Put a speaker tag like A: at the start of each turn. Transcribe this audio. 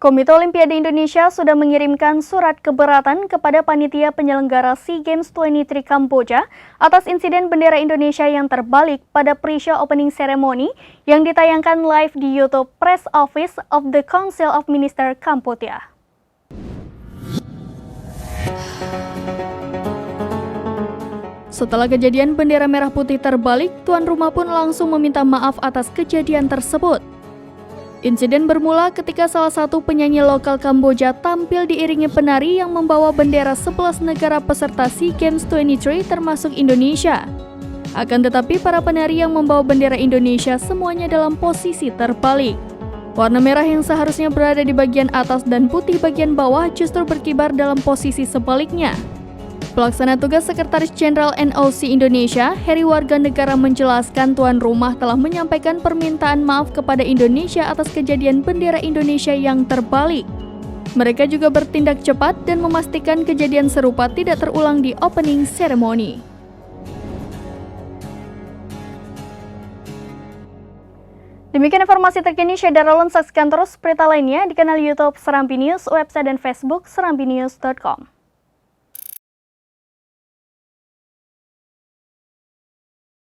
A: Komite Olimpiade Indonesia sudah mengirimkan surat keberatan kepada panitia penyelenggara SEA Games 23 Kamboja atas insiden bendera Indonesia yang terbalik pada pre-show opening ceremony yang ditayangkan live di YouTube Press Office of the Council of Ministers Kamboja. Setelah kejadian bendera merah putih terbalik, tuan rumah pun langsung meminta maaf atas kejadian tersebut. Insiden bermula ketika salah satu penyanyi lokal Kamboja tampil diiringi penari yang membawa bendera 11 negara peserta SEA Games 23 termasuk Indonesia. Akan tetapi para penari yang membawa bendera Indonesia semuanya dalam posisi terbalik. Warna merah yang seharusnya berada di bagian atas dan putih bagian bawah justru berkibar dalam posisi sebaliknya. Pelaksana tugas Sekretaris Jenderal NOC Indonesia, Heri Warganegara menjelaskan tuan rumah telah menyampaikan permintaan maaf kepada Indonesia atas kejadian bendera Indonesia yang terbalik. Mereka juga bertindak cepat dan memastikan kejadian serupa tidak terulang di opening ceremony. Demikian informasi terkini, Syedara saksikan terus berita lainnya di kanal YouTube Serambi News, website dan Facebook serambinews.com.